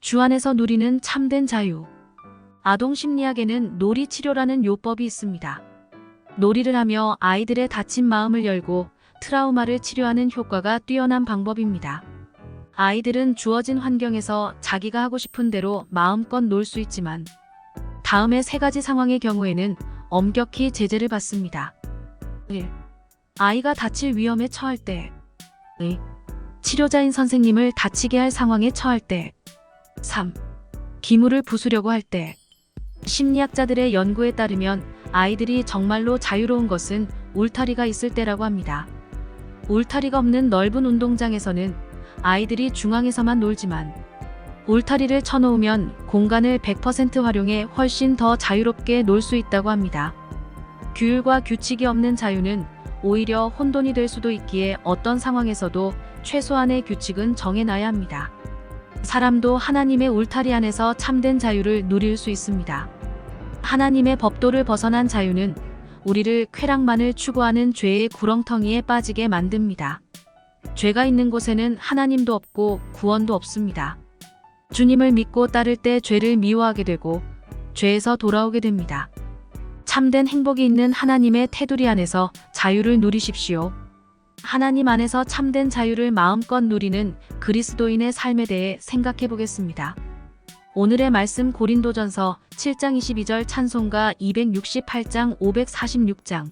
주 안에서 누리는 참된 자유. 아동 심리학에는 놀이 치료라는 요법이 있습니다. 놀이를 하며 아이들의 다친 마음을 열고 트라우마를 치료하는 효과가 뛰어난 방법입니다. 아이들은 주어진 환경에서 자기가 하고 싶은 대로 마음껏 놀 수 있지만 다음의 3가지 상황의 경우에는 엄격히 제재를 받습니다. 1. 아이가 다칠 위험에 처할 때. 2. 치료자인 선생님을 다치게 할 상황에 처할 때. 3. 기물을 부수려고 할 때. 심리학자들의 연구에 따르면 아이들이 정말로 자유로운 것은 울타리가 있을 때라고 합니다. 울타리가 없는 넓은 운동장에서는 아이들이 중앙에서만 놀지만 울타리를 쳐놓으면 공간을 100% 활용해 훨씬 더 자유롭게 놀 수 있다고 합니다. 규율과 규칙이 없는 자유는 오히려 혼돈이 될 수도 있기에 어떤 상황에서도 최소한의 규칙은 정해놔야 합니다. 사람도 하나님의 울타리 안에서 참된 자유를 누릴 수 있습니다. 하나님의 법도를 벗어난 자유는 우리를 쾌락만을 추구하는 죄의 구렁텅이에 빠지게 만듭니다. 죄가 있는 곳에는 하나님도 없고 구원도 없습니다. 주님을 믿고 따를 때 죄를 미워하게 되고 죄에서 돌아오게 됩니다. 참된 행복이 있는 하나님의 테두리 안에서 자유를 누리십시오. 하나님 안에서 참된 자유를 마음껏 누리는 그리스도인의 삶에 대해 생각해 보겠습니다. 오늘의 말씀 고린도전서 7장 22절 찬송가 268장 546장.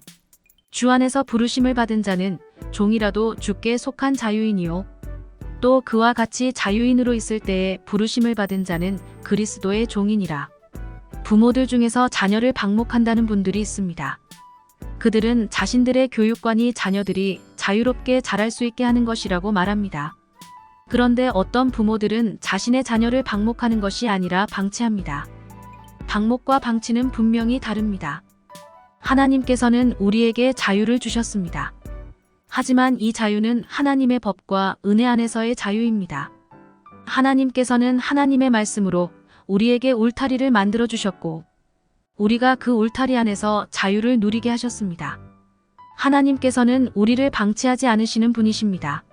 주 안에서 부르심을 받은 자는 종이라도 주께 속한 자유인이요. 또 그와 같이 자유인으로 있을 때에 부르심을 받은 자는 그리스도의 종이니라. 부모들 중에서 자녀를 방목한다는 분들이 있습니다. 그들은 자신들의 교육관이 자녀들이 자유롭게 자랄 수 있게 하는 것이라고 말합니다. 그런데 어떤 부모들은 자신의 자녀를 방목하는 것이 아니라 방치합니다. 방목과 방치는 분명히 다릅니다. 하나님께서는 우리에게 자유를 주셨습니다. 하지만 이 자유는 하나님의 법과 은혜 안에서의 자유입니다. 하나님께서는 하나님의 말씀으로 우리에게 울타리를 만들어 주셨고 우리가 그 울타리 안에서 자유를 누리게 하셨습니다. 하나님께서는 우리를 방치하지 않으시는 분이십니다.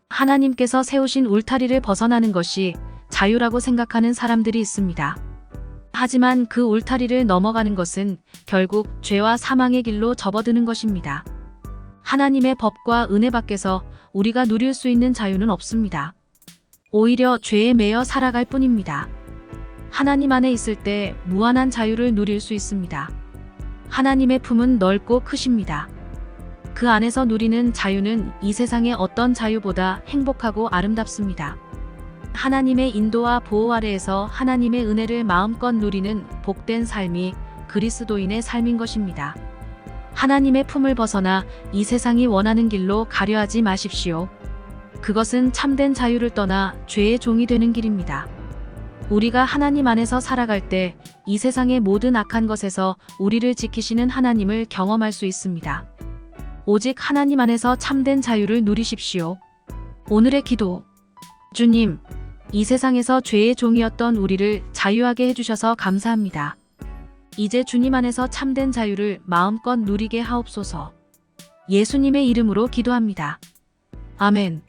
하나님께서 세우신 울타리를 벗어나는 것이 자유라고 생각하는 사람들이 있습니다. 하지만 그 울타리를 넘어가는 것은 결국 죄와 사망의 길로 접어드는 것입니다. 하나님의 법과 은혜 밖에서 우리가 누릴 수 있는 자유는 없습니다. 오히려 죄에 매여 살아갈 뿐입니다. 하나님 안에 있을 때 무한한 자유를 누릴 수 있습니다. 하나님의 품은 넓고 크십니다. 그 안에서 누리는 자유는 이 세상의 어떤 자유보다 행복하고 아름답습니다. 하나님의 인도와 보호 아래에서 하나님의 은혜를 마음껏 누리는 복된 삶이 그리스도인의 삶인 것입니다. 하나님의 품을 벗어나 이 세상이 원하는 길로 가려 하지 마십시오. 그것은 참된 자유를 떠나 죄의 종이 되는 길입니다. 우리가 하나님 안에서 살아갈 때 이 세상의 모든 악한 것에서 우리를 지키시는 하나님을 경험할 수 있습니다. 오직 하나님 안에서 참된 자유를 누리십시오. 오늘의 기도. 주님, 이 세상에서 죄의 종이었던 우리를 자유하게 해주셔서 감사합니다. 이제 주님 안에서 참된 자유를 마음껏 누리게 하옵소서. 예수님의 이름으로 기도합니다. 아멘.